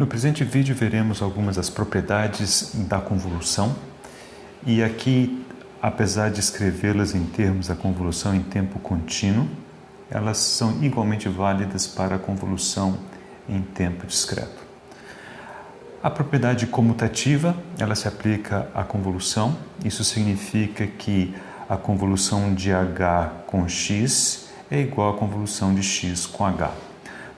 No presente vídeo veremos algumas das propriedades da convolução e aqui, apesar de escrevê-las em termos da convolução em tempo contínuo, elas são igualmente válidas para a convolução em tempo discreto. A propriedade comutativa, ela se aplica à convolução. Isso significa que a convolução de h com x é igual à convolução de x com h.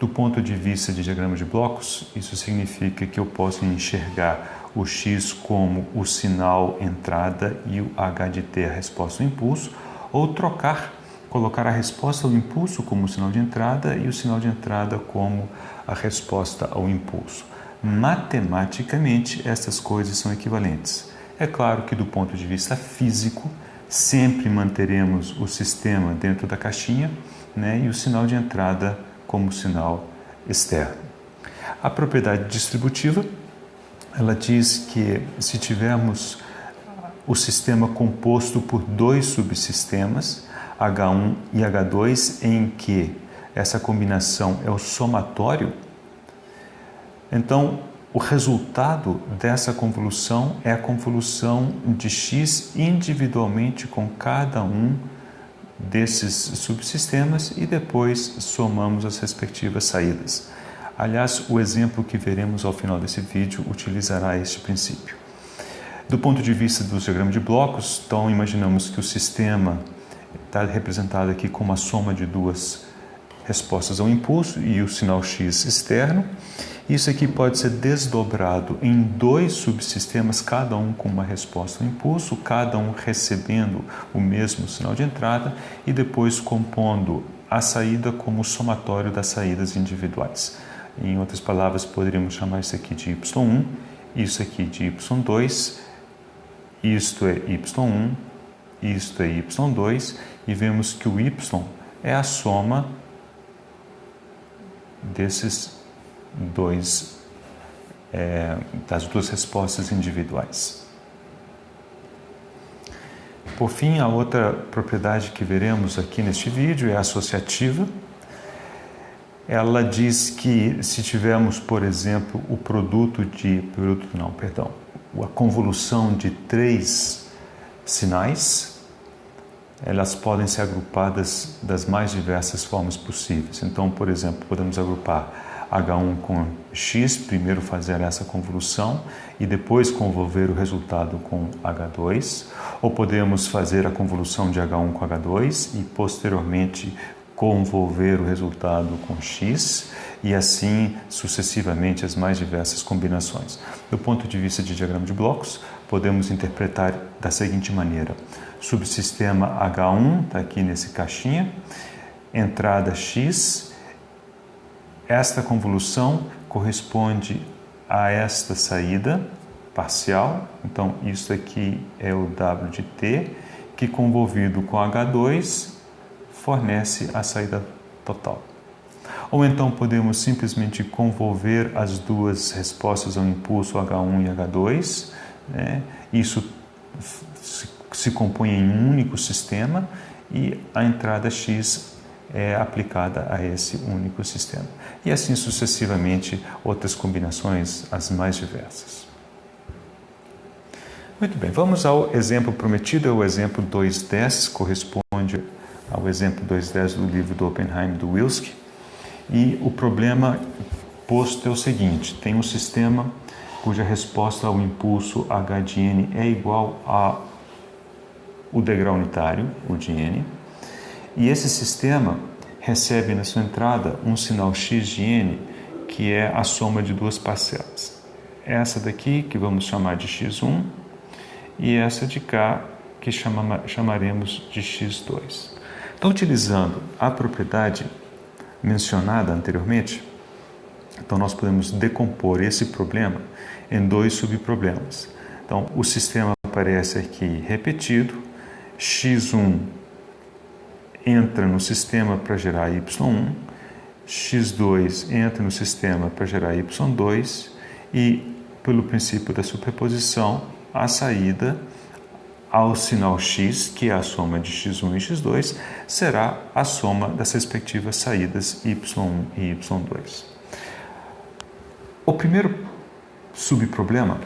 Do ponto de vista de diagrama de blocos, isso significa que eu posso enxergar o x como o sinal entrada e o h de t a resposta ao impulso, ou colocar a resposta ao impulso como o sinal de entrada e o sinal de entrada como a resposta ao impulso. Matematicamente, essas coisas são equivalentes. É claro que do ponto de vista físico, sempre manteremos o sistema dentro da caixinha, e o sinal de entrada como sinal externo. A propriedade distributiva, ela diz que se tivermos o sistema composto por dois subsistemas, H1 e H2, em que essa combinação é o somatório, então o resultado dessa convolução é a convolução de x individualmente com cada um desses subsistemas e depois somamos as respectivas saídas. Aliás, o exemplo que veremos ao final desse vídeo utilizará este princípio. Do ponto de vista dos diagramas de blocos, então imaginamos que o sistema está representado aqui como a soma de duas respostas ao impulso e o sinal x externo. Isso aqui pode ser desdobrado em dois subsistemas, cada um com uma resposta ao impulso, cada um recebendo o mesmo sinal de entrada e depois compondo a saída como o somatório das saídas individuais. Em outras palavras, poderíamos chamar isso aqui de y1, isso aqui de y2, isto é y1, isto é y2, e vemos que o y é a soma desses das duas respostas individuais. Por fim, a outra propriedade que veremos aqui neste vídeo é a associativa. Ela diz que se tivermos, por exemplo, a convolução de três sinais, elas podem ser agrupadas das mais diversas formas possíveis. Então, por exemplo, podemos agrupar H1 com x, primeiro fazer essa convolução e depois convolver o resultado com H2, ou podemos fazer a convolução de H1 com H2 e posteriormente convolver o resultado com x e assim sucessivamente as mais diversas combinações. Do ponto de vista de diagrama de blocos, podemos interpretar da seguinte maneira: subsistema H1 está aqui nesse caixinha, entrada x. Esta convolução corresponde a esta saída parcial, então isso aqui é o W de t, que convolvido com H2 fornece a saída total. Ou então podemos simplesmente convolver as duas respostas ao impulso H1 e H2, Isso se compõe em um único sistema e a entrada x é aplicada a esse único sistema. E assim sucessivamente, outras combinações, as mais diversas. Muito bem, vamos ao exemplo prometido, é o exemplo 2.10, corresponde ao exemplo 2.10 do livro do Oppenheim, do Wilsky. E o problema posto é o seguinte: tem um sistema cuja resposta ao impulso h de n é igual ao degrau unitário, o de n, e esse sistema recebe na sua entrada um sinal x de n, que é a soma de duas parcelas. Essa daqui, que vamos chamar de x1, e essa de cá, que chamaremos de x2. Então, utilizando a propriedade mencionada anteriormente, então nós podemos decompor esse problema em dois subproblemas. Então, o sistema aparece aqui repetido, x1 entra no sistema para gerar y1, x2 entra no sistema para gerar y2 e, pelo princípio da superposição, a saída ao sinal x, que é a soma de x1 e x2, será a soma das respectivas saídas y1 e y2. O primeiro subproblema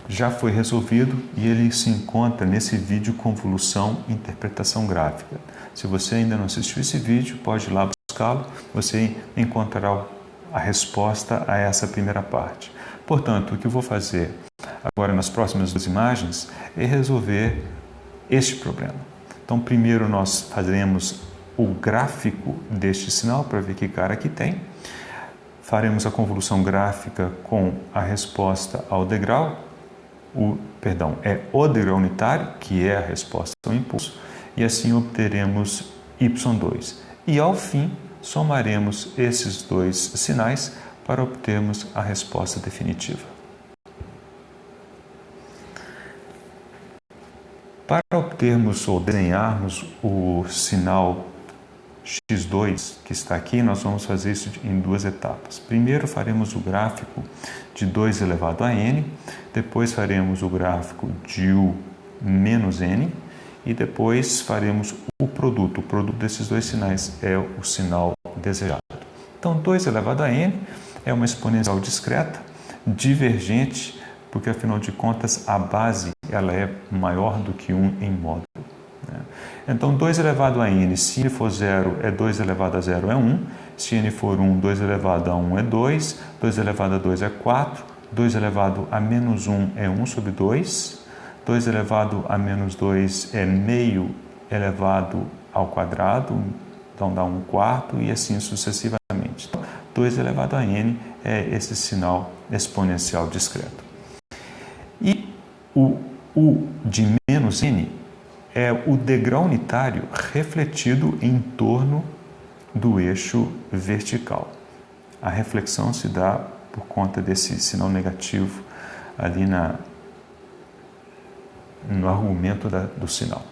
já foi resolvido e ele se encontra nesse vídeo Convolução e Interpretação Gráfica. Se você ainda não assistiu esse vídeo, pode ir lá buscá-lo, você encontrará a resposta a essa primeira parte. Portanto, o que eu vou fazer agora nas próximas 2 imagens é resolver este problema. Então, primeiro nós faremos o gráfico deste sinal para ver que cara que tem. Faremos a convolução gráfica com a resposta ao degrau, o degrau unitário, que é a resposta ao impulso, e assim obteremos y2. E ao fim, somaremos esses 2 sinais para obtermos a resposta definitiva. Para obtermos ou desenharmos o sinal x2 que está aqui, nós vamos fazer isso em 2 etapas. Primeiro faremos o gráfico de 2 elevado a n, depois faremos o gráfico de u menos n e depois faremos o produto. O produto desses 2 sinais é o sinal desejado. Então, 2 elevado a n é uma exponencial discreta, divergente, porque afinal de contas a base ela é maior do que 1 em módulo. Então, 2 elevado a n, se n for 0, é 2 elevado a 0 é 1. Se n for 1, 2 elevado a 1 é 2. 2 elevado a 2 é 4. 2 elevado a menos 1 é 1 sobre 2. 2 elevado a menos 2 é meio elevado ao quadrado, então dá 1/4 e assim sucessivamente. Então, 2 elevado a n é esse sinal exponencial discreto. E o u de menos n é o degrau unitário refletido em torno do eixo vertical. A reflexão se dá por conta desse sinal negativo ali no argumento do sinal.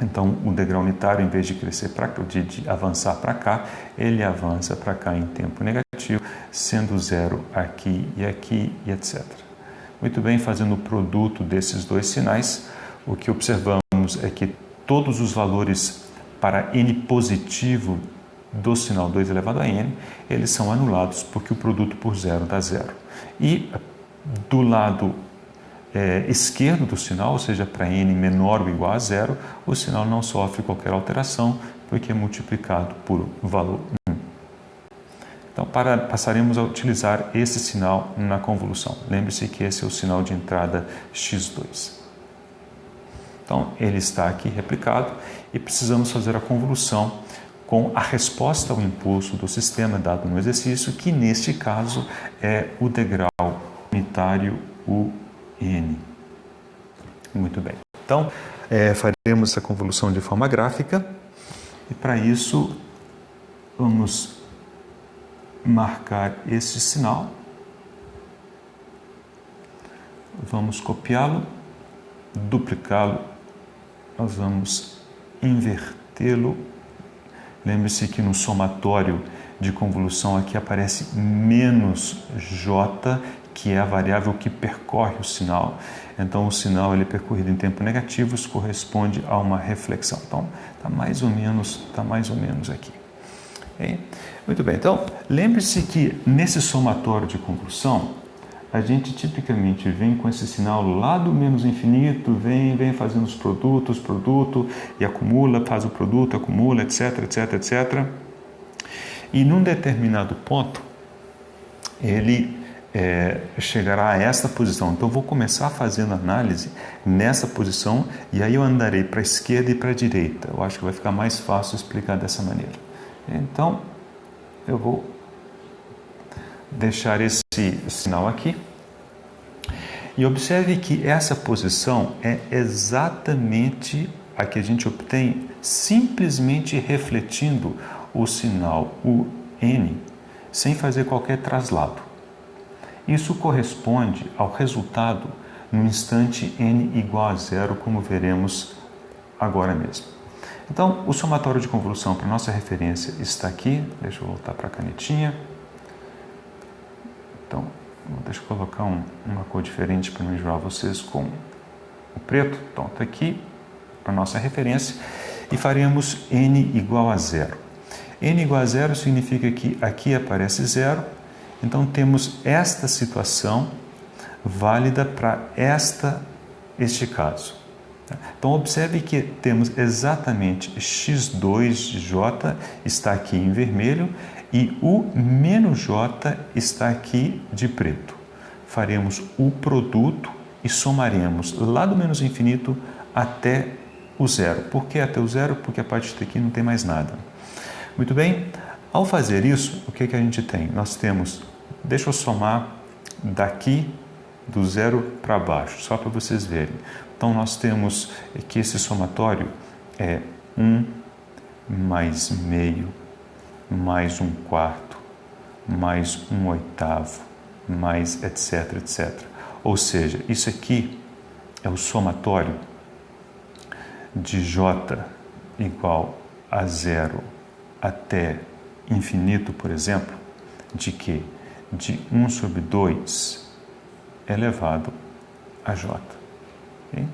Então, o degrau unitário, em vez de crescer de avançar para cá, ele avança para cá em tempo negativo, sendo 0 aqui e etc. Muito bem, fazendo o produto desses 2 sinais, o que observamos é que todos os valores para n positivo do sinal 2 elevado a n, eles são anulados porque o produto por 0 dá 0. E do lado esquerdo do sinal, ou seja, para n menor ou igual a 0, o sinal não sofre qualquer alteração porque é multiplicado por valor 1. Então, passaremos a utilizar esse sinal na convolução. Lembre-se que esse é o sinal de entrada x2. Então, ele está aqui replicado e precisamos fazer a convolução com a resposta ao impulso do sistema dado no exercício, que neste caso é o degrau unitário UN. Muito bem. Então, faremos essa convolução de forma gráfica e para isso vamos marcar esse sinal, vamos copiá-lo, duplicá-lo, nós vamos invertê-lo. Lembre-se que no somatório de convolução aqui aparece menos j, que é a variável que percorre o sinal. Então, o sinal ele é percorrido em tempo negativo, isso corresponde a uma reflexão. Então, está mais ou menos aqui. Okay? Muito bem, então, lembre-se que nesse somatório de convolução, a gente tipicamente vem com esse sinal lá do menos infinito, vem fazendo os produtos, e acumula, faz o produto, acumula, etc. E num determinado ponto, ele chegará a esta posição. Então, eu vou começar fazendo análise nessa posição e aí eu andarei para a esquerda e para a direita. Eu acho que vai ficar mais fácil explicar dessa maneira. Então, eu vou deixar esse sinal aqui e observe que essa posição é exatamente a que a gente obtém simplesmente refletindo o sinal UN sem fazer qualquer traslado. Isso corresponde ao resultado no instante n igual a 0, como veremos agora mesmo. Então, o somatório de convolução para nossa referência está aqui. Deixa eu voltar para a canetinha. Então, deixa eu colocar uma cor diferente para não enjoar vocês com o preto. Então, está aqui para nossa referência e faremos n igual a 0. N igual a 0 significa que aqui aparece 0 Então temos esta situação válida para este caso. Então observe que temos exatamente x2 de j está aqui em vermelho e o menos j está aqui de preto. Faremos o produto e somaremos lá do menos infinito até o zero. Por que até o zero? Porque a partir daqui não tem mais nada. Muito bem, ao fazer isso, o que a gente tem? Nós temos, deixa eu somar daqui do zero para baixo, só para vocês verem. Então nós temos que esse somatório é 1 mais meio, mais 1/4, mais 1/8, mais etc, etc. Ou seja, isso aqui é o somatório de j igual a zero até infinito, por exemplo, de que? De 1 sobre 2 elevado a j. Okay?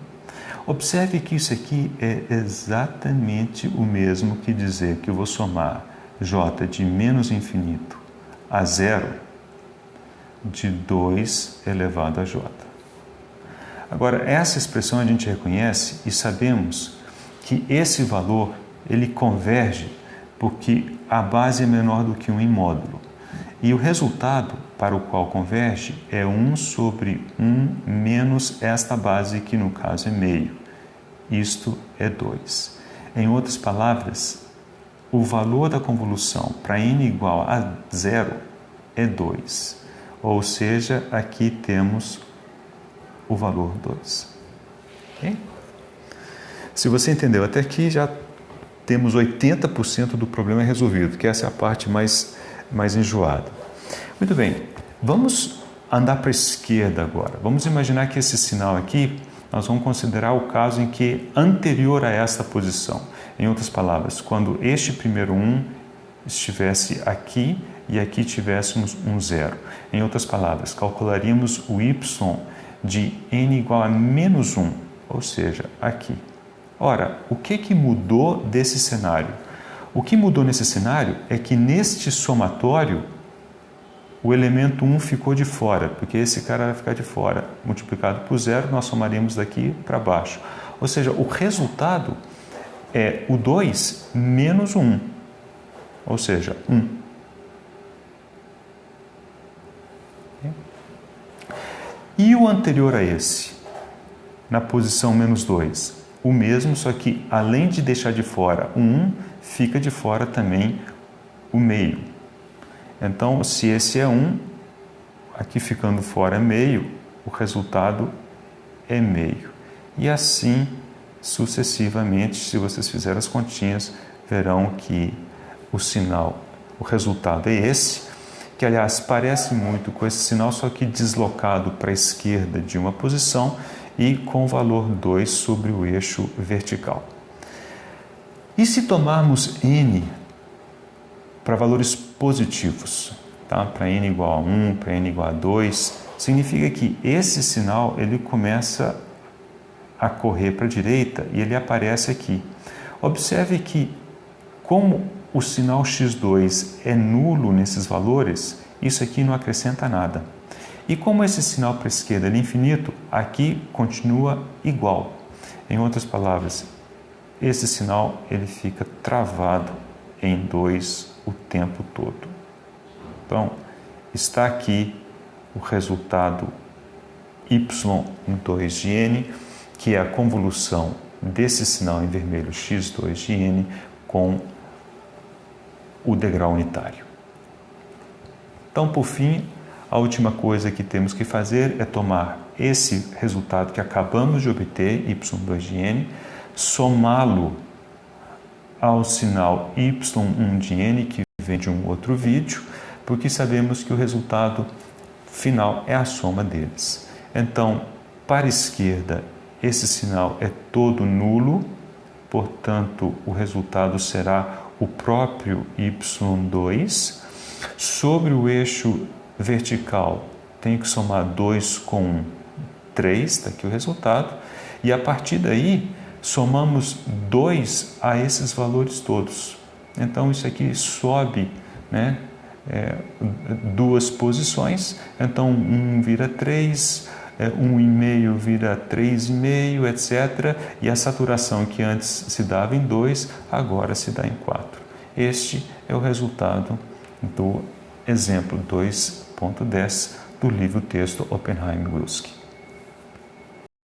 Observe que isso aqui é exatamente o mesmo que dizer que eu vou somar j de menos infinito a zero de 2 elevado a j. Agora, essa expressão a gente reconhece e sabemos que esse valor ele converge porque a base é menor do que 1 em módulo. E o resultado para o qual converge é 1 sobre 1 menos esta base, que no caso é meio. Isto é 2. Em outras palavras, o valor da convolução para n igual a zero é 2. Ou seja, aqui temos o valor 2. Okay? Se você entendeu até aqui, já temos 80% do problema resolvido, que essa é a parte mais enjoada. Muito bem, vamos andar para a esquerda agora. Vamos imaginar que esse sinal aqui, nós vamos considerar o caso em que é anterior a esta posição. Em outras palavras, quando este primeiro 1 estivesse aqui e aqui tivéssemos um zero. Em outras palavras, calcularíamos o y de n igual a menos 1, ou seja, aqui. Ora, o que mudou desse cenário? O que mudou nesse cenário é que neste somatório o elemento 1 ficou de fora, porque esse cara vai ficar de fora. Multiplicado por zero, nós somaríamos daqui para baixo. Ou seja, o resultado é o 2 menos 1, ou seja, 1. E o anterior a esse, na posição menos 2? O mesmo, só que além de deixar de fora o 1, fica de fora também o meio. Então, se esse é 1, aqui ficando fora é meio, o resultado é meio. E assim sucessivamente, se vocês fizerem as continhas, verão que o resultado é esse, que aliás parece muito com esse sinal, só que deslocado para a esquerda de uma posição e com o valor 2 sobre o eixo vertical. E se tomarmos n para valores positivos, tá? Para n igual a 1, para n igual a 2, significa que esse sinal ele começa a correr para a direita e ele aparece aqui. Observe que, como o sinal x2 é nulo nesses valores, isso aqui não acrescenta nada. E como esse sinal para a esquerda é infinito, aqui continua igual. Em outras palavras, esse sinal ele fica travado em 2 o tempo todo. Então, está aqui o resultado y2 de n, que é a convolução desse sinal em vermelho x2 de n com o degrau unitário. Então, por fim, a última coisa que temos que fazer é tomar esse resultado que acabamos de obter, y2 de n, somá-lo ao sinal y1 de n, que vem de um outro vídeo, porque sabemos que o resultado final é a soma deles. Então, para a esquerda, esse sinal é todo nulo, portanto, o resultado será o próprio y2. Sobre o eixo vertical, tenho que somar 2 com 1, 3, está aqui o resultado, e a partir daí, somamos 2 a esses valores todos. Então, isso aqui sobe, né, duas posições, então 1 vira 3, 1,5 vira 3,5, etc. E a saturação que antes se dava em 2, agora se dá em 4. Este é o resultado do exemplo 2.10 do livro-texto Oppenheim-Wilsky.